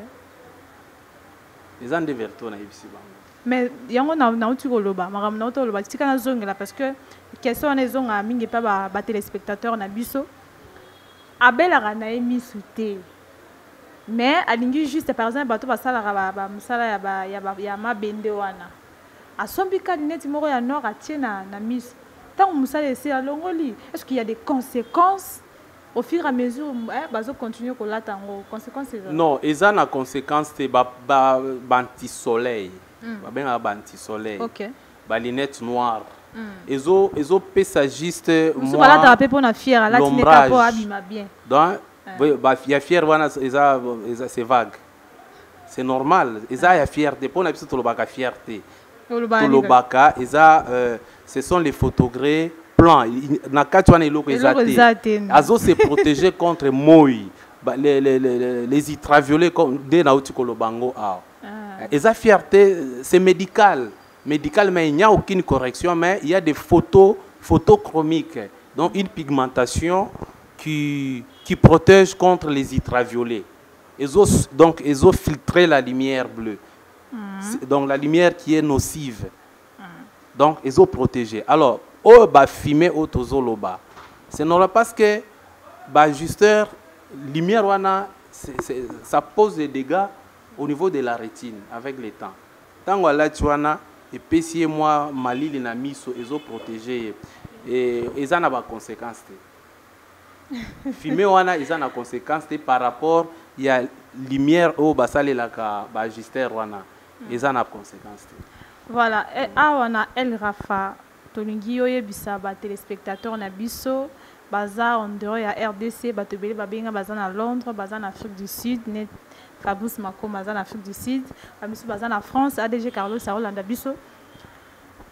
Ezan de vérité on a ici bango. Mais yango na uti koloba, maram na uti koloba tika na zongela parce que question na zonga mingi pa ba téléspectateurs na biso. Abela na emisute. Mais alingi juste par exemple bato basala ba musala ya mabende wana asombi kalineti moko ya nord atie na mise tant musala ese alongoli. Est-ce qu'il y a des conséquences au fur et à mesure bazo continuer ko lata ngo conséquences? Non, eza na conséquence te ba anti soleil ba benga ba anti soleil. OK. Ba lunettes noires. Ezo pesa juste moi musala ta pe pona fière là tu n'es pas pour abima bien. Donc il y a fier c'est vague. C'est normal. Il y a fierté. Pour n'importe quelle fierté. Ce sont les photographes plans. Azo se protéger contre moi. Les ultraviolets comme des nauti kolobango. Et ça fierté, c'est médical. Médical, mais il n'y a aucune correction. Mais il y a des photos photochromiques. Donc une pigmentation qui protège contre les ultraviolets. Donc, ils ont filtré la lumière bleue. Donc, la lumière qui est nocive. Donc, ils ont protégé. Alors, au bas fumé au tozoloba. C'est normal parce que, justeur, lumière ça pose des dégâts au niveau de la rétine avec le temps. Tant que là, tu vois, et puis si moi, Mali, les amis, ils ont protégé. Et ils ont des conséquences. Fumer wana ils ont des conséquences par rapport il y a lumière au basale la ka bagister wana ils ont des conséquences. Voilà, wana El Rafa tolingi oyebisa ba téléspectateurs na biso baza en dehors ya RDC batobele babenga baza na Londres baza na Afrique du Sud net Fabrice Mako baza na Afrique du Sud bamiso baza na France ADG Carlos Arolanda biso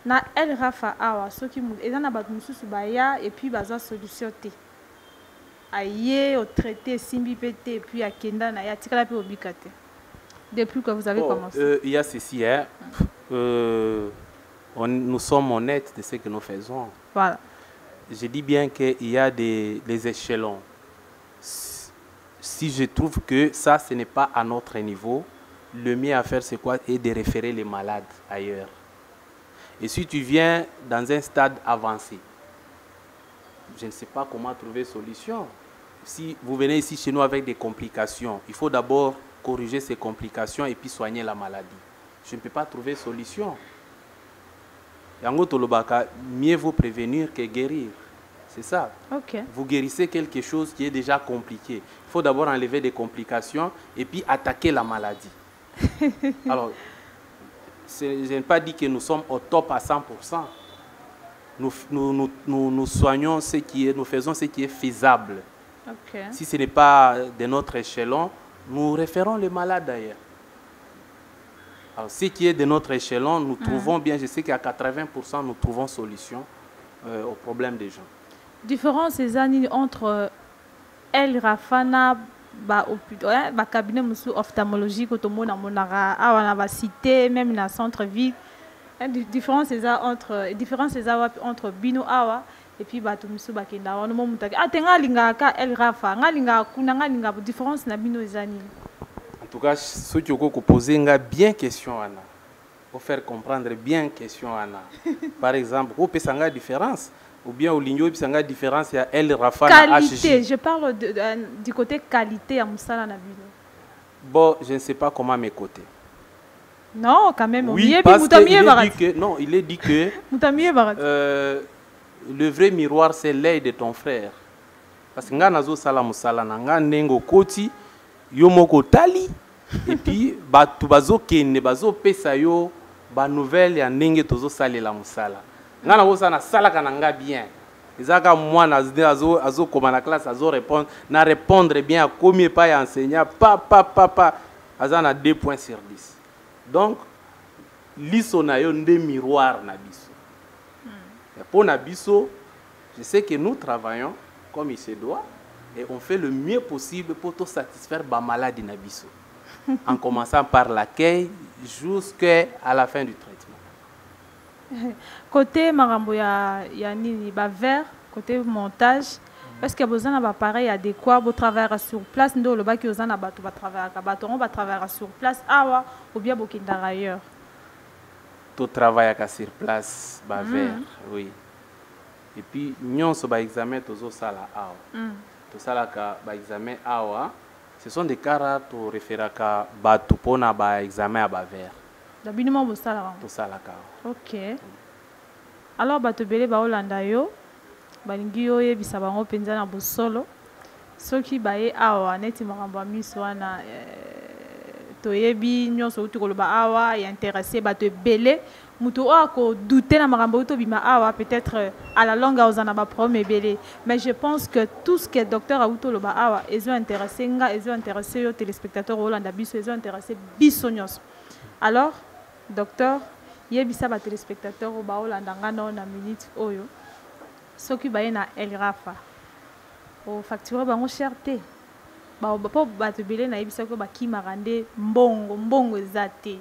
na El Rafa awa soki eza na bato mususu baya et puis baza solution te aïe au traité simbi pété puis à Kenda na ya tikala pe obikate depuis que vous avez commencé. Il y a ceci hein. Nous sommes honnêtes de ce que nous faisons. Voilà. Je dis bien qu'il y a des échelons. Si je trouve que ça ce n'est pas à notre niveau, le mieux à faire c'est quoi? Et de référer les malades ailleurs. Et si tu viens dans un stade avancé, je ne sais pas comment trouver solution. Si vous venez ici chez nous avec des complications, il faut d'abord corriger ces complications et puis soigner la maladie. Je ne peux pas trouver solution. Mieux vaut prévenir que guérir. C'est ça. Okay. Vous guérissez quelque chose qui est déjà compliqué. Il faut d'abord enlever des complications et puis attaquer la maladie. Alors, je n'ai pas dit que nous sommes au top à 100%. Nous soignons ce qui est, nous faisons ce qui est faisable. Okay. Si ce n'est pas de notre échelon, nous référons les malades d'ailleurs. Alors, ce qui est de notre échelon, nous trouvons bien, je sais qu'à 80%, nous trouvons solution aux problèmes des gens. Différence entre El Rafana, cabinet ophtalmologique, à cité, même dans le centre-ville. Différence entre Bino Awa et puis Batumisu Bakenda. On a différence na Bino Ezani. En tout cas, ceux qui ont posé bien question Anna, pour faire comprendre bien question Anna. Par exemple, où peut s'en différence ou bien au ligno peut s'en différence il y a El Rafa qualité, je parle du côté qualité à Moussala na Bino. Bon, je ne sais pas comment mes côtés. Non, quand même. Oui, parce qu'il est dit que non, il est dit que le vrai miroir c'est l'œil de ton frère. Parce que nga nazo sala musala na nga nengo koti yo moko tali et puis batu bazo kende bazo pesa yo ba nouvelle ya ndenge tozo salela musala. Nga na bosa na sala kana nga bien. Ezaka moi azo koma na classe azo répondre bien à combien pas ya enseignant pa azana 2 points sur 10. Donc liso na yo nde miroir na biso. Pour na biso, je sais que nous travaillons comme il se doit et on fait le mieux possible pour tout satisfaire ba maladie na biso. En commençant par l'accueil jusqu'à la fin du traitement. Côté marambo ya nini ba verre, côté montage, est-ce que vous avez un appareil adéquat pour travailler sur place? Nous le bas qui vous en a battu va travailler sur place awa ou bien bokindara ailleurs. Tout travail sur place ba verre, oui. Et puis nous so ba examen tozo sala awa. To sala ka ba examen awa, ce sont des cas to référaka ba to pona ba examen à ba verre. D'abiniment bo sala. To sala ka. OK. Alors ba to belé ba Holanda yo. Balingi yo yebisa bango penza na bosolo soki baye awa neti makambo miso wana toyebi nyonso uti koloba awa ya intéressé bato ebele mutu ko douter na makambo uto bima awa peut-être à la longue ozana ba problème ebele, mais je pense que tout ce que docteur auto loba awa ezo intéressé nga ezo intéressé yo téléspectateurs Holanda biso ezo intéressé biso nyonso. Alors docteur yebisa ba téléspectateurs ba Holanda ngana na minute oyo soki baye na El Rafa o facture bango cherté ba bato belé na yebisa ko bakimaka nde mbongo ezate.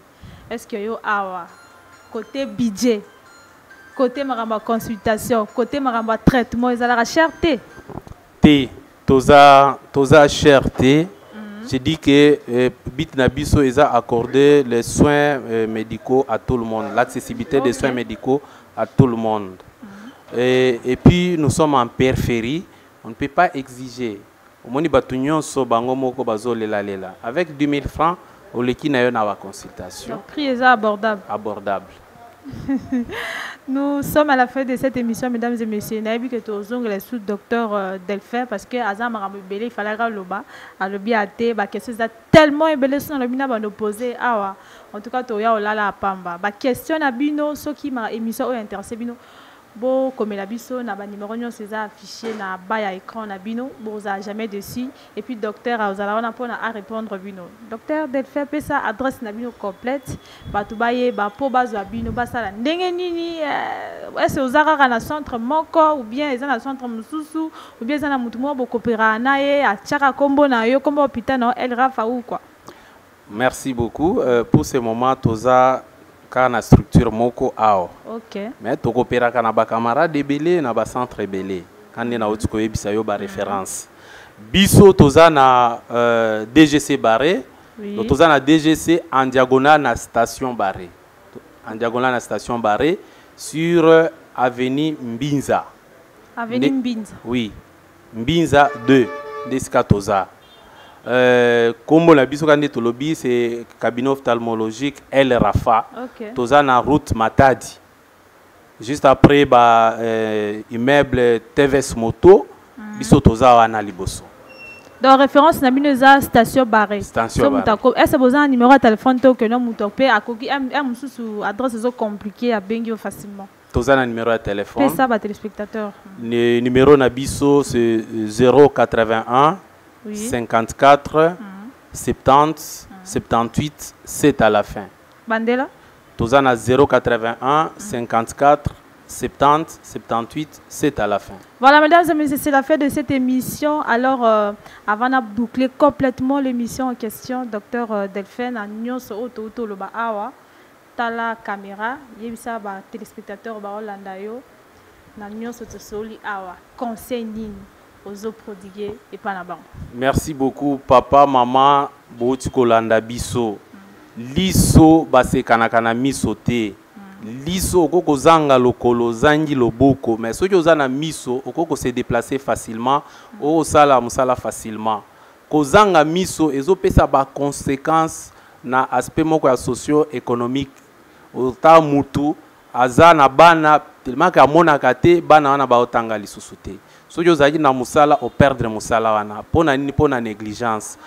Est-ce que yo awa côté budget, côté maramba consultation, côté maramba traitement ezalaka cherté toza cherté. Je dis que bit na biso eza accorder les soins médicaux à tout le monde, l'accessibilité des soins médicaux à tout le monde. Et puis nous sommes en périphérie, on ne peut pas exiger. Avec 2000 francs, on a consultation. Le prix est abordable. Abordable. Nous sommes à la fin de cette émission, mesdames et messieurs. Nous avons que les sous-docteur Delphin, parce que Azam il fallait que l'oba, à l'obi à te, question tellement ébélé sur le bina opposé. En tout cas, tu as la pamba. Question à bino, ceux qui m'a émission intéressé bino. Bon, comme la biso, na ba numéro nyon c'est affiché na bas à écran na bino, bon ça jamais dessus. Et puis docteur a on a à répondre bino. Docteur Delphin peut sa adresse na bino complète. Ba to baye ba po bazo bino ba sala ndenge nini est-ce ozara na centre moko ou bien eza na centre mususu ou bien eza na mutu mo bokopera na ye a tchaka kombo na yo kombo hôpital na El Rafa ou quoi. Merci beaucoup pour ce moment toza na structure moko ao. OK. Mais to coopéra kana ba camarade belé na ba centre belé. Quand na otiko yebisa yo ba référence. Biso toza na DGC Barré. Oui. Toza na DGC en diagonale na station Barré. En diagonale na station Barré sur avenue Mbinza. Avenue Mbinza. Oui. Mbinza 2 Deska toza. Comme la biso kandi to lobby c'est cabinet ophtalmologique El Rafa. Okay. Toza na route Matadi. Juste après ba immeuble TVS Moto, biso toza wana liboso. Donc référence na binoza station Barré. Station Barré. Est-ce que vous avez un numéro de téléphone que non muto pe akoki am mususu adresse zo compliqué à bengi facilement. Tozana numéro de téléphone. C'est ça, bah, téléspectateur. Le numéro Nabiso, c'est 081 54 70 78 7 à la fin. Bandela? Tozana 081 54 70 78 7 à la fin. Voilà, mesdames et messieurs, c'est la fin de cette émission. Alors, avant de boucler complètement l'émission en question, docteur Delphine, a nyonso auto le ba awa, tala caméra, yebisa ba téléspectateur ba Hollanda yo, na nyonso to soli awa, conseil nini aux autres prodigués et pas na banc. Merci beaucoup, papa, maman, boti kolanda biso. Liso ba se kanakana miso te. Liso okoko zanga lokolo zangi loboko mais soki ozana miso okoko se déplacer facilement o sala musala facilement kozanga miso ezopesa ba conséquences na aspect moko ya socio-économique ota mutu azana bana tellement que amonaka te bana wana ba otanga lisusu te soki ozaki na musala o perdre musala wana pona nini pona négligence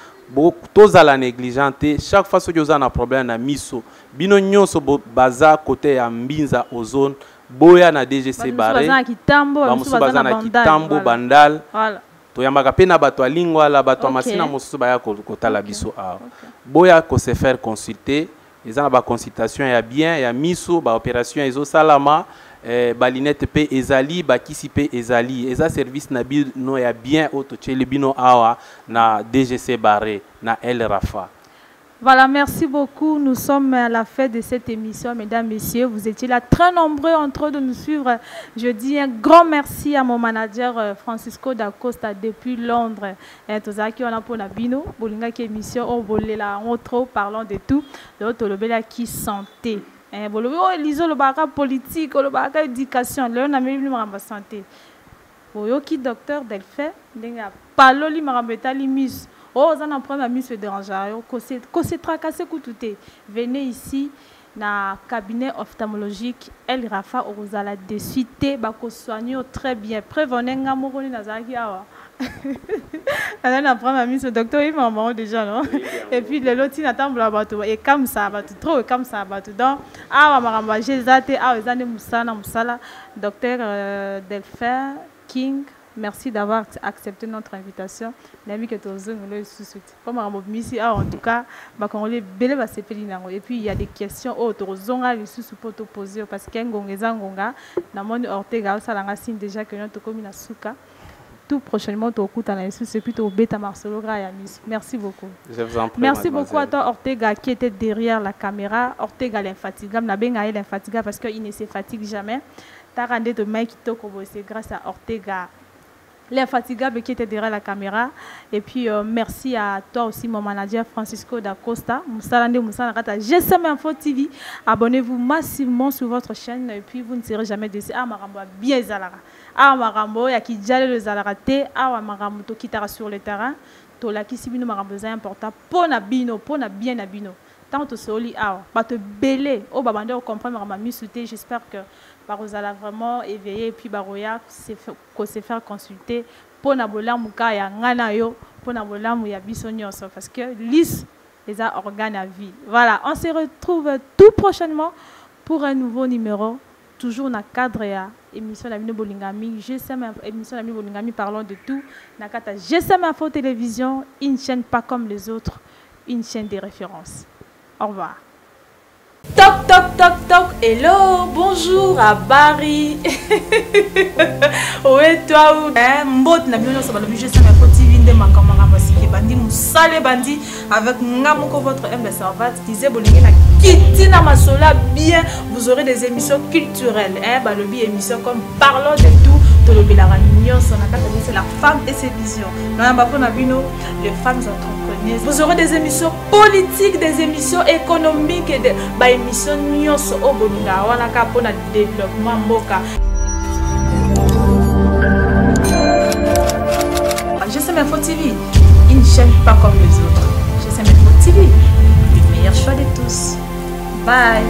toza la négligente chaque fois que vous avez un problème na miso bino nyonso baza côté ya mbinza ozone boya na DGC baré bamusu baza na kitambo bandal to yambaka pe na bato alingwa la bato masina mususu baya kotala biso a boya ko se faire consulter ils ont ba consultation ya bien ya miso ba opération ezo salama balinette pe ezali bakisi pe ezali eza service na bino ya bien auto tchele bino awa na DGC barré na El Rafa. Voilà, merci beaucoup. Nous sommes à la fin de cette émission, mesdames, messieurs. Vous étiez là très nombreux en train de nous suivre. Je dis un grand merci à mon manager Francisco da Costa depuis Londres. Tozaki on a pour Nabino, bolinga qui émission on bolela on trop parlant de tout. L'autre le bela qui santé. Lisons le barra politique, le barra éducation, le on a même le santé. Boyoki docteur Delphine, denga paloli marambeta limis. Oh, ça n'a pas de mise déranger. Qu'on se tracasse tout. Venez ici na cabinet ophtalmologique El Rafa Orozala de suite bako soigner très bien. Prévenez ngamoroni nazaki awa. On a prendre mise docteur il m'a déjà non. Et puis le loti n'attend pas bateau et comme ça bateau trop comme ça bateau donc awa maramba jezate awa zane musala docteur Delphine King. Merci d'avoir accepté notre invitation. En tout cas, et puis il y a des questions autres pour te poser parce que déjà que notre commune tout prochainement merci beaucoup. Je vous en prie, merci beaucoup à toi Ortega qui était derrière la caméra. Ortega l'infatigable, l'infatigable parce qu'il ne se fatigue jamais. T'as rendu de Mike Toko, c'est grâce à Ortega. L'infatigable qui était derrière la caméra. Et puis, merci à toi aussi, mon manager Francisco da Costa. GSM Info TV. Abonnez-vous massivement sur votre chaîne et puis vous ne serez jamais déçus. Ah, Marambo, bien Zalara. Ah, Marambo, il y a qui jale le Zalara T. Ah, Marambo, qui t'a sur le terrain. Tola qui si bino Marambo, c'est important. Pona bino, pona bien na bino. Tant que soli, ah, pas te belé. Oh, babande, on comprend Marambo, mi-souté. J'espère que Barozala vraiment éveillé et puis Baroya qu'on se faire consulter pour nabola muka ya ngana yo pour nabola mu ya bisonyoso parce que lis les a organes à vie. Voilà, on se retrouve tout prochainement pour un nouveau numéro toujours na cadre ya émission la Mino Bolingami, GSM émission la Mino Bolingami parlons de tout na kata GSM Info Télévision, une chaîne pas comme les autres, une chaîne de référence. Au revoir. Toc toc toc toc, hello, bonjour à Barry. Ouais toi ou mbot na bien ça va le budget ça m'a faut TV de makamanga basiki bandi musale bandi avec ngamoko votre humble servante disait bolingi na kiti na masola bien vous aurez des émissions culturelles balobi émission comme parlons de tout tolobi la réunion son attaque c'est la femme et ses visions na ba pona bino les femmes entrepreneuses vous aurez des émissions politiques des émissions économiques et des émissions nyonso o bolinga wana ka pona développement mboka. GSM Info TV, une chaîne pas comme les autres. GSM Info TV, le meilleur choix de tous. Bye.